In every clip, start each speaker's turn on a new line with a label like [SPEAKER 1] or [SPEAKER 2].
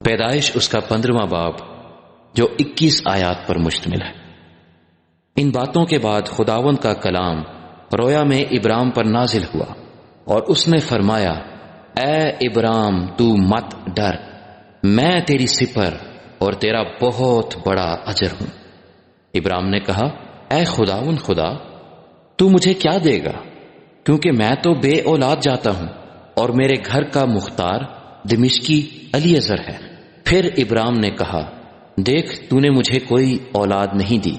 [SPEAKER 1] پیدائش اس کا 15واں باب جو 21 آیات پر مشتمل ہے۔ ان باتوں کے بعد خداوند کا کلام رویا میں ابرام پر نازل ہوا اور اس نے فرمایا، اے ابرام تو مت ڈر، میں تیری سپر اور تیرا بہت بڑا اجر ہوں۔ ابرام نے کہا، اے خداوند خدا، تو مجھے کیا دے گا، کیونکہ میں تو بے اولاد جاتا ہوں اور میرے گھر کا مختار دمشقی الیعزر ہے۔ پھر ابرام نے کہا، دیکھ تو نے مجھے کوئی اولاد نہیں دی،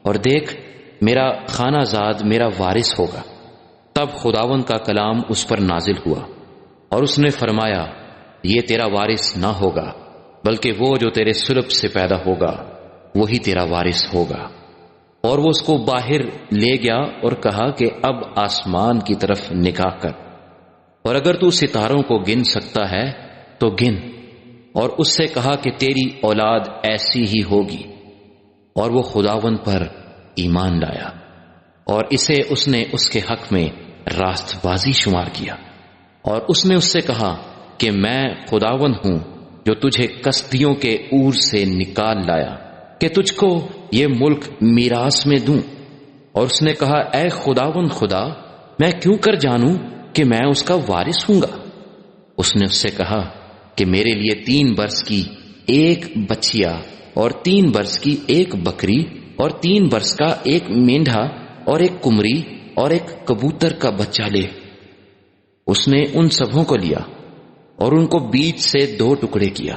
[SPEAKER 1] اور دیکھ میرا خانہ زاد میرا وارث ہوگا۔ تب خداوند کا کلام اس پر نازل ہوا اور اس نے فرمایا، یہ تیرا وارث نہ ہوگا، بلکہ وہ جو تیرے سلب سے پیدا ہوگا وہی تیرا وارث ہوگا۔ اور وہ اس کو باہر لے گیا اور کہا کہ اب آسمان کی طرف نگاہ کر، اور اگر تو ستاروں کو گن سکتا ہے تو گن۔ اور اس سے کہا کہ تیری اولاد ایسی ہی ہوگی، اور وہ خداوند پر ایمان لایا، اور اسے اس نے اس کے حق میں راست بازی شمار کیا۔ اور اس نے اس سے کہا کہ میں خداوند ہوں جو تجھے کسدیوں کے اور سے نکال لایا کہ تجھ کو یہ ملک میراث میں دوں۔ اور اس نے کہا، اے خداوند خدا، میں کیوں کر جانوں کہ میں اس کا وارث ہوں گا؟ اس نے اس سے کہا کہ میرے لیے 3 برس کی ایک بچیا اور 3 برس کی ایک بکری اور 3 برس کا ایک مینڈھا اور ایک کمری اور ایک کبوتر کا بچہ لے۔ اس نے ان سبوں کو لیا اور ان کو بیچ سے 2 ٹکڑے کیا،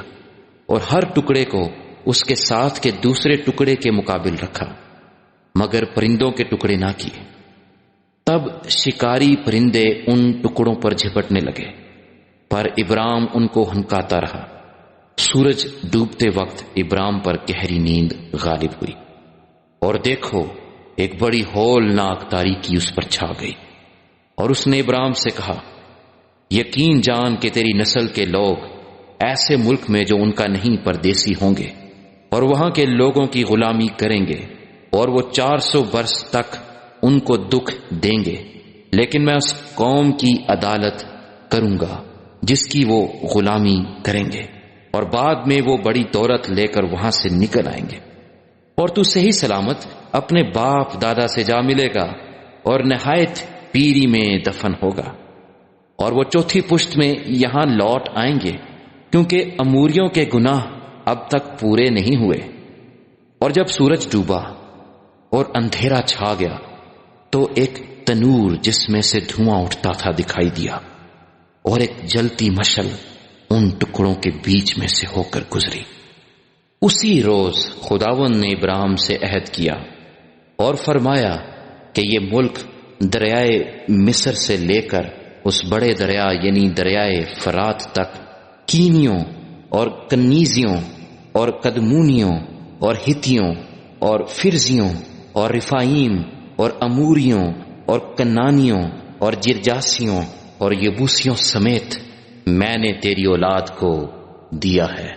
[SPEAKER 1] اور ہر ٹکڑے کو اس کے ساتھ کے دوسرے ٹکڑے کے مقابل رکھا، مگر پرندوں کے ٹکڑے نہ کیے۔ تب شکاری پرندے ان ٹکڑوں پر جھپٹنے لگے، پر ابرام ان کو ہنکاتا رہا۔ سورج ڈوبتے وقت ابرام پر گہری نیند غالب ہوئی، اور دیکھو ایک بڑی ہولناک تاریکی اس پر چھا گئی۔ اور اس نے ابرام سے کہا، یقین جان کہ تیری نسل کے لوگ ایسے ملک میں جو ان کا نہیں پردیسی ہوں گے، اور وہاں کے لوگوں کی غلامی کریں گے، اور وہ 400 برس تک ان کو دکھ دیں گے، لیکن میں اس قوم کی عدالت کروں گا جس کی وہ غلامی کریں گے، اور بعد میں وہ بڑی دولت لے کر وہاں سے نکل آئیں گے، اور تو صحیح سلامت اپنے باپ دادا سے جا ملے گا اور نہایت پیری میں دفن ہوگا۔ اور وہ 4تھی پشت میں یہاں لوٹ آئیں گے، کیونکہ اموریوں کے گناہ اب تک پورے نہیں ہوئے۔ اور جب سورج ڈوبا اور اندھیرا چھا گیا تو ایک تنور جس میں سے دھواں اٹھتا تھا دکھائی دیا، اور ایک جلتی مشعل ان ٹکڑوں کے بیچ میں سے ہو کر گزری۔ اسی روز خداوند نے ابراہیم سے عہد کیا اور فرمایا کہ یہ ملک دریائے مصر سے لے کر اس بڑے دریا یعنی دریائے فرات تک کینیوں اور کنیزیوں اور قدمونیوں اور ہتیوں اور فرزیوں اور رفائیم اور اموریوں اور کنانیوں اور جرجاسیوں اور یبوسیوں سمیت میں نے تیری اولاد کو دیا ہے۔